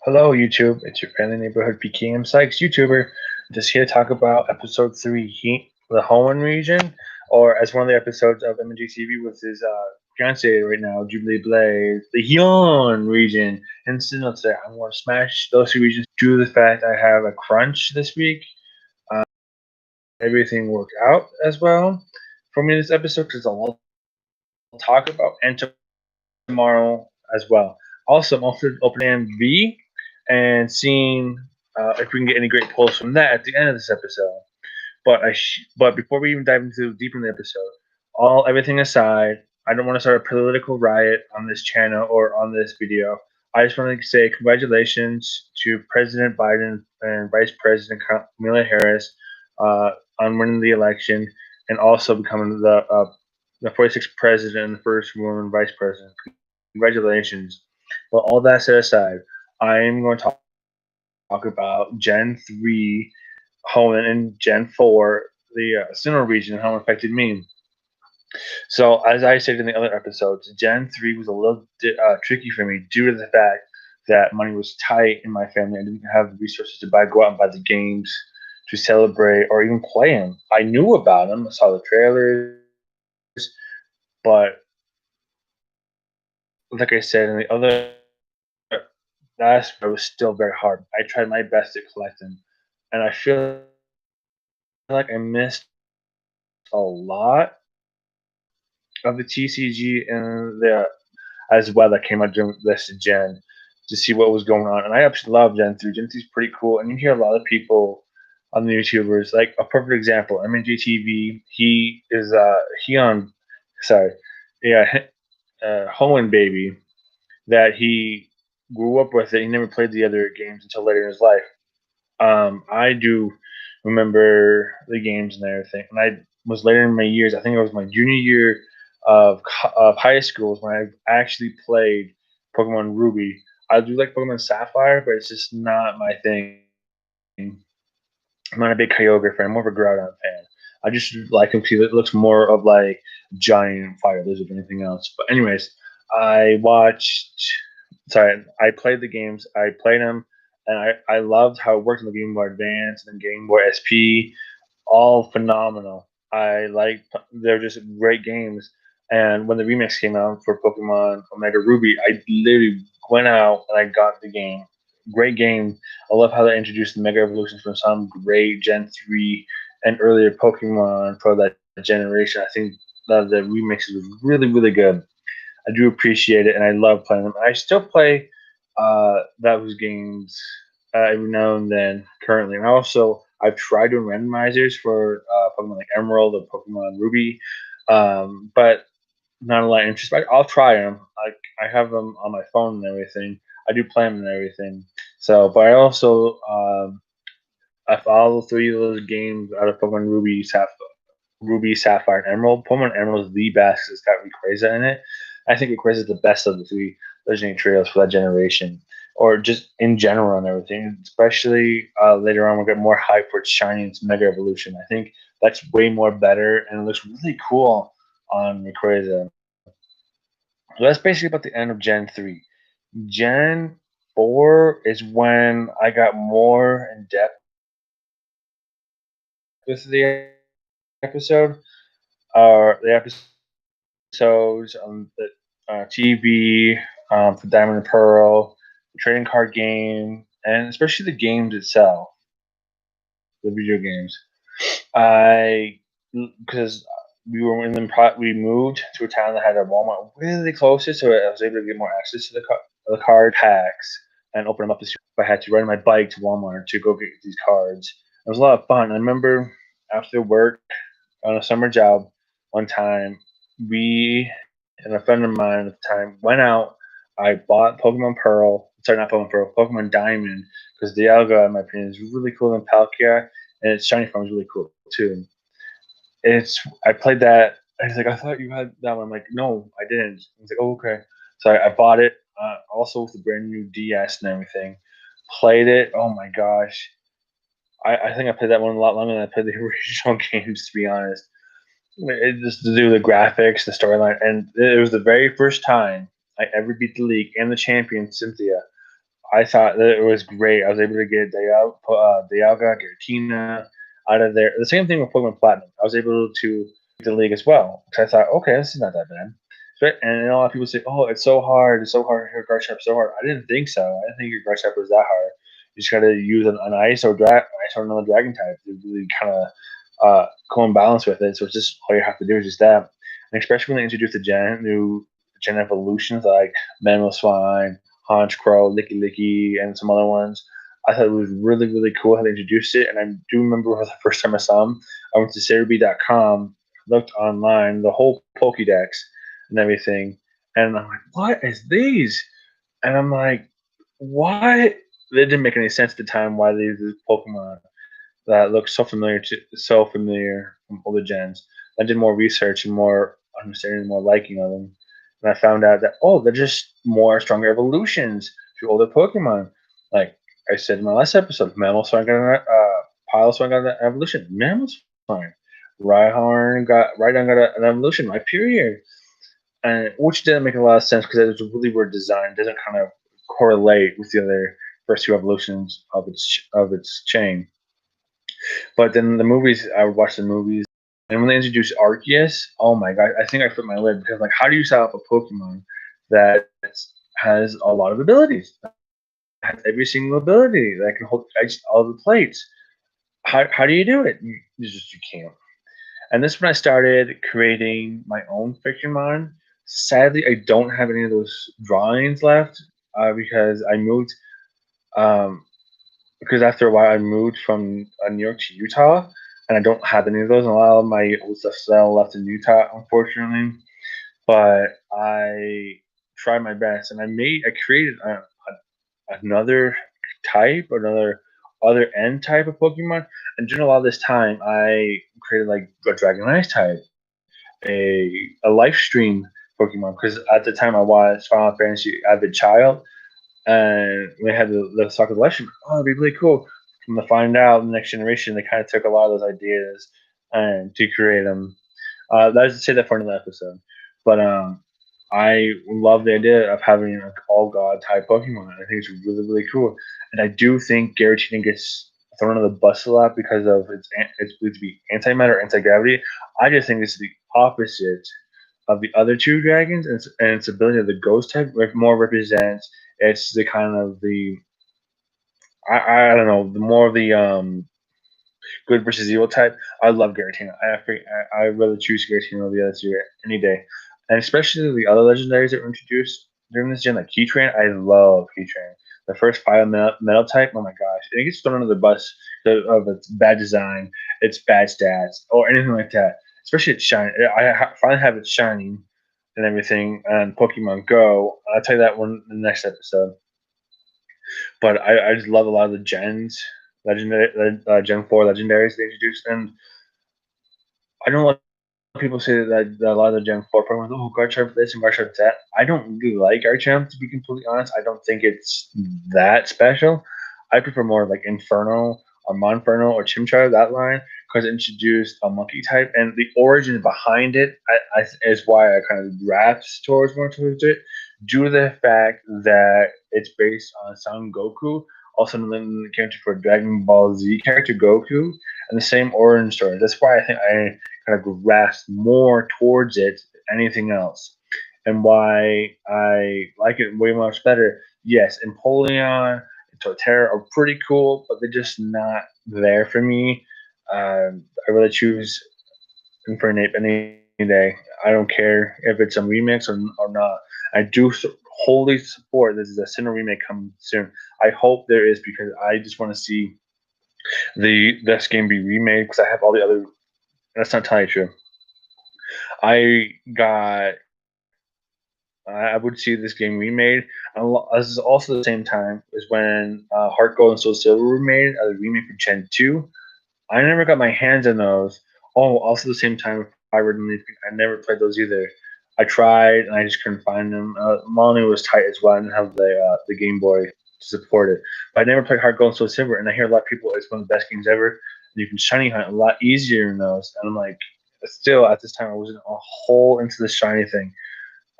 Hello, YouTube. It's your friendly neighborhood PKM Sykes YouTuber. Just here to talk about episode 3, the Hoenn region, or as one of the episodes of MNG TV with his fiance right now, Jubilee Blaze, the Hoenn region. And Sinnoh today, I'm going to smash those two regions due to the fact I have a crunch this week. Uh, Everything worked out as well for me this episode because a lot to talk about, and tomorrow as well. Also, I'm also opening V and seeing if we can get any great polls from that at the end of this episode. But before we even dive into deep in the episode, everything aside, I don't want to start a political riot on this channel or on this video. I just want to say congratulations to President Biden and Vice President Kamala Harris on winning the election and also becoming the 46th president and the first woman vice president. Congratulations. But all that set aside, I am going to talk about Gen 3 Hoenn and Gen 4, the Sinnoh region, and how it affected me. So, as I said in the other episodes, Gen 3 was a little tricky for me due to the fact that money was tight in my family. I didn't have the resources to go out and buy the games to celebrate or even play them. I knew about them, I saw the trailers, but like I said in the other that was still very hard. I tried my best to collect them, and I feel like I missed a lot of the TCG and the as well that came out during this gen to see what was going on. And I absolutely love Gen 3. Gen 3 is pretty cool, and you hear a lot of people on the YouTubers like a perfect example. MNGTV. He is he on sorry, yeah, Hoenn baby that he grew up with it. He never played the other games until later in his life. I do remember the games and everything, and I was later in my years. I think it was my junior year of high school when I actually played Pokemon Ruby. I do like Pokemon Sapphire, but it's just not my thing. I'm not a big Kyogre fan. I'm more of a Groudon fan. I just like him because it looks more of like giant fire lizard than anything else. But anyways, I watched. Sorry, I played the games. I played them, and I loved how it worked on the Game Boy Advance and Game Boy SP. All phenomenal. I like they're just great games. And when the remix came out for Pokemon Omega Ruby, I literally went out and I got the game. Great game. I love how they introduced the Mega Evolutions from some great Gen 3 and earlier Pokemon for that generation. I think the remix was really, really good. I do appreciate it, and I love playing them. I still play those games every now and then currently. And also, I've tried doing randomizers for Pokemon like Emerald or Pokemon Ruby, but not a lot of interest. But I'll try them. I have them on my phone and everything. I do play them and everything. So, but I also I follow 3 of those games out of Pokemon Ruby, Sapphire, and Emerald. Pokemon Emerald is the best. It's got Rayquaza in it. I think Rayquaza is the best of the 3 Trails for that generation, or just in general and everything. Especially later on, we'll get more hype for its shiny and its Mega Evolution. I think that's way more better, and it looks really cool on Rayquaza. So that's basically about the end of Gen 3. Gen 4 is when I got more in depth with the episode, or the episodes on the TV, for Diamond and Pearl, the trading card game, and especially the games itself, the video games. I because we moved to a town that had a Walmart really closest, so I was able to get more access to the card packs and open them up. I had to ride my bike to Walmart to go get these cards. It was a lot of fun. I remember after work on a summer job one time, we and a friend of mine at the time went out. I bought Pokemon Pearl. Sorry, not Pokemon Pearl. Pokemon Diamond because Dialga, in my opinion, is really cool in Palkia, and its shiny form is really cool too. I played that. And he's like, I thought you had that one. I'm like, no, I didn't. He's like, oh, okay. So I bought it. Also with the brand new DS and everything. Played it. Oh my gosh. I think I played that one a lot longer than I played the original games, to be honest. It just to do the graphics, the storyline, and it was the very first time I ever beat the league and the champion Cynthia I thought that it was great. I was able to get Dialga, Giratina out of there. The same thing with Pokemon Platinum. I was able to beat the league as well. Because I thought, okay, this is not that bad. And a lot of people say, oh, it's so hard. It's so hard. Your Garchomp so hard. I didn't think so. I didn't think your Garchomp was that hard. You just got to use an ice or another dragon type to really kind of go and balance with it. So it's just all you have to do is just that. And especially when they introduce new gen evolutions like Mamoswine, Honchkrow, Licky Licky, and some other ones. I thought it was really, really cool how they introduced it. And I do remember the first time I saw them, I went to Cerebi.com, looked online, the whole Pokédex and everything. And I'm like, what is these? And I'm like, what? It didn't make any sense at the time why these Pokemon that looked so familiar from older gens. I did more research and more understanding, more liking of them, and I found out that they're just more stronger evolutions to older Pokemon. Like I said in my last episode, Mamoswine got Piloswine got an evolution. Mamoswine, Rhydon got an evolution. My period, and which didn't make a lot of sense because it was really weird design. It doesn't kind of correlate with the other first two evolutions of its chain. But then the movies, I would watch the movies, and when they introduced Arceus, oh my god, I think I flipped my lid because like, how do you set up a Pokemon that has a lot of abilities, has every single ability that can hold all the plates? How do you do it? You can't. And this is when I started creating my own Pokemon. Sadly, I don't have any of those drawings left because I moved. Um, because after a while I moved from New York to Utah, and I don't have any of those. And a lot of my old stuff still left in Utah, unfortunately. But I tried my best, and I created another type, another other end type of Pokemon. And during a lot of this time, I created like a Dragonite type, a life stream Pokemon, because at the time I was Final Fantasy avid child, and we had the talk with election. Oh, it'd be really cool. From to find out, the next generation, they kind of took a lot of those ideas and to create them. That is to say that for another episode, but I love the idea of having like all god type Pokemon. I think it's really really cool, and I do think Giratina gets thrown on the bus a lot because of its believed to be antimatter, anti gravity. I just think it's the opposite of the other two dragons, and its ability of the ghost type more represents it's the kind of the I don't know the more of the good versus evil type. I love Giratina. I really choose Giratina over the other two any day, and especially the other legendaries that were introduced during this gen, like Keytrain. I love Keytrain. The first fire metal type. Oh my gosh, and it gets thrown under the bus of its bad design, its bad stats, or anything like that. Especially its shine. Finally have it shining and everything on Pokemon Go. I'll tell you that one in the next episode. But I just love a lot of the legendary Gen 4 legendaries they introduced, and I know a lot of people say that a lot of the Gen 4 Pokemon, oh, Garchomp this and Garchomp that. I don't really like Garchomp, to be completely honest. I don't think it's that special. I prefer more like Inferno or Monferno or Chimchar, that line, because it introduced a monkey type, and the origin behind it is why I kind of grasped more towards it, due to the fact that it's based on Son Goku, also known the character for Dragon Ball Z character Goku, and the same origin story. That's why I think I kind of grasp more towards it than anything else, and why I like it way much better. Yes, Empoleon and Torterra are pretty cool, but they're just not there for me. I really choose Infernape any day. I don't care if it's a remix or not. I do wholly support this is a Sinnoh remake coming soon. I hope there is because I just want to see this game be remade because I have all the other. That's not entirely true. I got. I would see this game remade. This is also the same time as when Heart Gold and Soul Silver were made as a remake for Gen 2. I never got my hands on those. Oh, also the same time with Hybrid and Leaf. I never played those either. I tried and I just couldn't find them. Molyneux was tight as well. I didn't have the Game Boy to support it. But I never played Heart Gold and Soul Silver, and I hear a lot of people it's one of the best games ever. And you can shiny hunt a lot easier in those. And I'm like, still at this time I wasn't a whole into the shiny thing.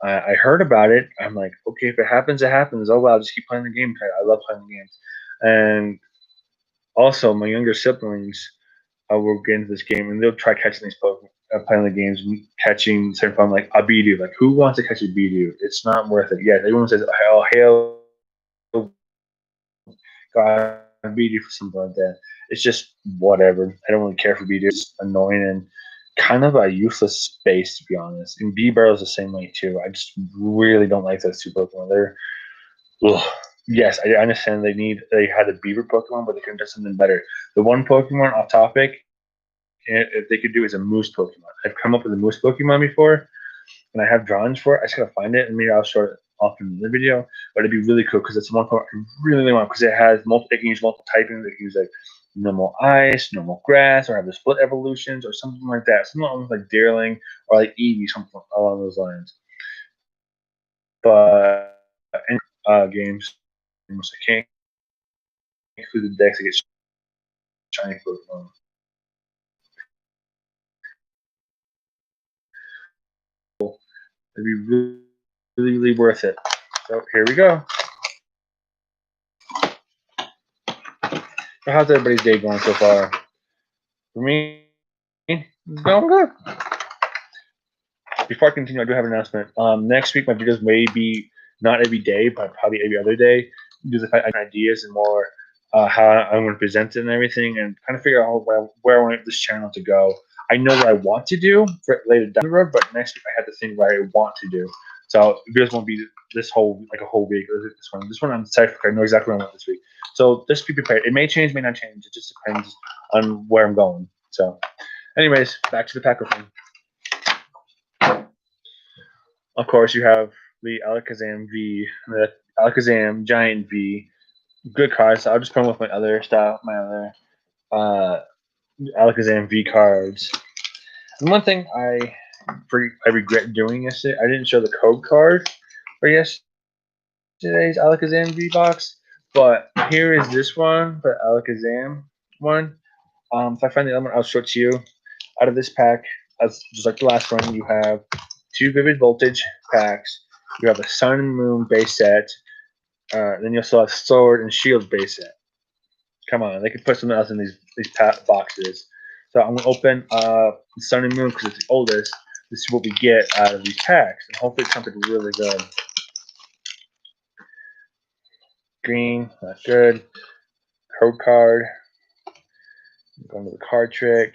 I heard about it. I'm like, okay, if it happens, it happens. Oh well, I'll just keep playing the game. I love playing the games. And also, my younger siblings will get into this game and they'll try catching these Pokemon, playing the games and catching certain Pokemon like a Bidoof. Like, who wants to catch a Bidoof? It's not worth it. Yeah, everyone says, oh, hell, God, Bidoof or something like that. It's just whatever. I don't really care for Bidoof. It's annoying and kind of a useless space, to be honest. And B Barrel's the same way, too. I just really don't like those two Pokemon. They're, ugh. Yes, I understand they had a beaver Pokemon, but they could have done something better. The one Pokemon off topic, if they could do is a moose Pokemon. I've come up with a moose Pokemon before, and I have drawings for it. I just gotta find it, and maybe I'll show it off in the video. But it'd be really cool because it's one Pokemon I really want because it has multiple. It can use multiple typings. It can use like normal ice, normal grass, or have the split evolutions, or something like that. Something almost like Deerling or like Eevee, something along those lines. But in games, I can't include the decks that get shiny Pokemon. It'd be really, really, really worth it. So here we go. So how's everybody's day going so far? For me, it's going good. Before I continue, I do have an announcement. Next week, my videos may be not every day, but probably every other day, because if I have ideas and more how I'm going to present it and everything, and kind of figure out where I want this channel to go. I know what I want to do for later down the road, but next week I have to think what I want to do. So videos won't be this whole like a whole week or this one. This one I'm excited for. I know exactly what I want this week. So just be prepared. It may change, may not change. It just depends on where I'm going. So, anyways, back to the pack opening. Of course, you have the Alakazam V, the Alakazam Giant V. Good cards. So I'll just put them with my other stuff, my other uh, Alakazam V cards. And one thing I regret doing yesterday, I didn't show the code card for yesterday's Alakazam V box. But here is this one, the Alakazam one. If I find the element, I'll show it to you. Out of this pack, as just like the last one, you have two Vivid Voltage packs. You have a Sun and Moon base set. Then you also have Sword and Shield base set. Come on, they could put something else in these boxes. So I'm gonna open Sun and Moon because it's the oldest. This is what we get out of these packs, and hopefully it's something really good. Green, not good. Code card. Going to the card trick.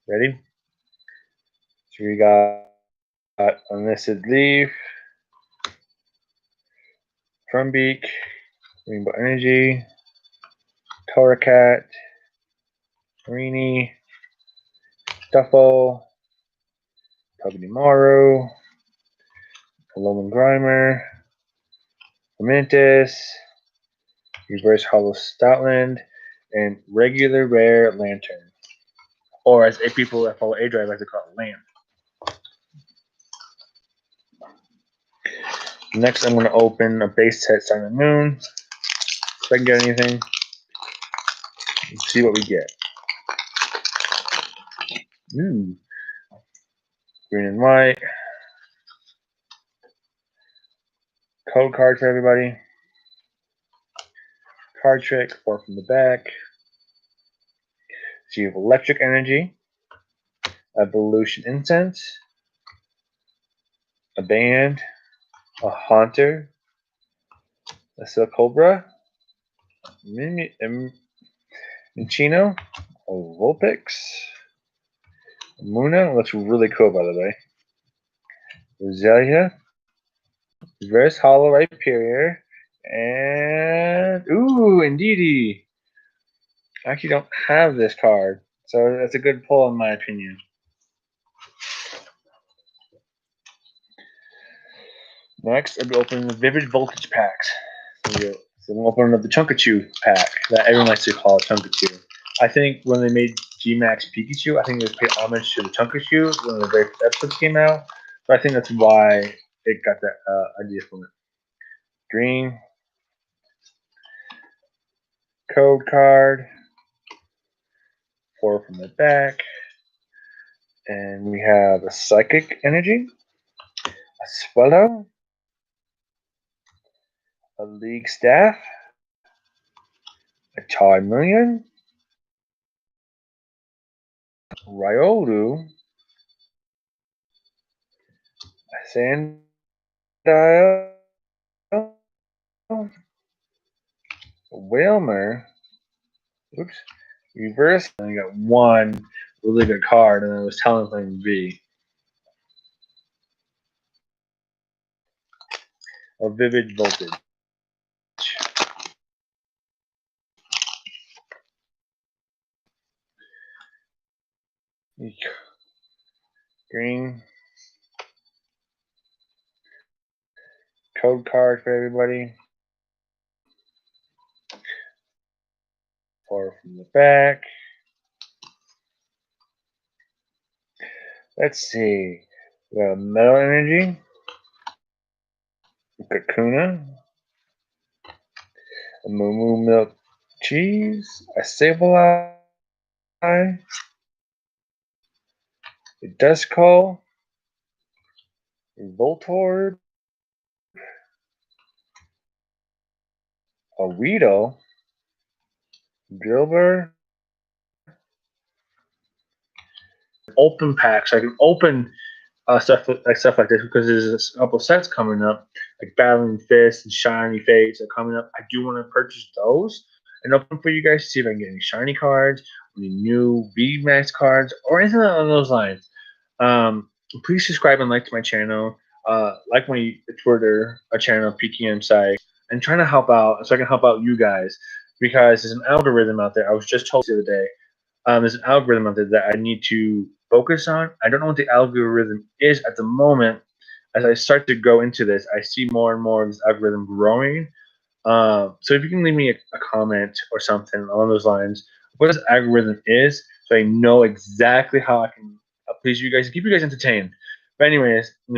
Ready? So we got Unlisted Leaf, Drumbeak, Rainbow Energy, Torracat, Marini, Stuffle, Togedemaru, Alolan Grimer, Lamantis, Reverse Hollow Stoutland, and Regular Rare Lantern. Or as people that follow A-Drive like to call it, Lamp. Next, I'm going to open a base set Sun and Moon. If I can get anything. Let's see what we get. Ooh. Green and white. Code card for everybody. Card trick, 4 from the back. So you have Electric Energy, Evolution Incense, a Band, a Haunter, a Silcobra, Minchino, a Vulpix, a Muna, looks really cool by the way, Roselia, Reverse Hollow Rhyperior, and ooh, Indeedee. I actually don't have this card, so that's a good pull in my opinion. Next, I'll be opening the Vivid Voltage packs. So we'll open up the Chunkachu pack that everyone likes to call Chunkachu. I think when they made G-Max Pikachu, I think they paid homage to the Chunkachu when the very first episodes came out. So I think that's why it got that idea from it. Green. Code card. 4 from the back. And we have a Psychic Energy, a Swallow, a League Staff, a Charmeleon, Riolu, a Sandile, a Whalmer, oops, reverse, and I got one really good card, and I was telling playing V. A Vivid Voltage. Green. Code card for everybody. 4 from the back. Let's see. We got a Metal Energy. Kakuna. A Moo Moo Milk Cheese. A Sableye. A Duskull. A Voltorb. A Weedle. Drillbur. Open packs. So I can open stuff like this because there's a couple sets coming up, like Battling Fist and Shiny Fates are coming up. I do want to purchase those and open for you guys to see if I can get any shiny cards, any new VMAX cards, or anything along those lines. Please subscribe and like to my channel. Like my Twitter channel, PKM site, and trying to help out so I can help out you guys because there's an algorithm out there. I was just told the other day. There's an algorithm out there that I need to focus on. I don't know what the algorithm is at the moment. As I start to go into this, I see more and more of this algorithm growing. So if you can leave me a comment or something along those lines, what this algorithm is, so I know exactly how I can please you guys and keep you guys entertained. But anyways,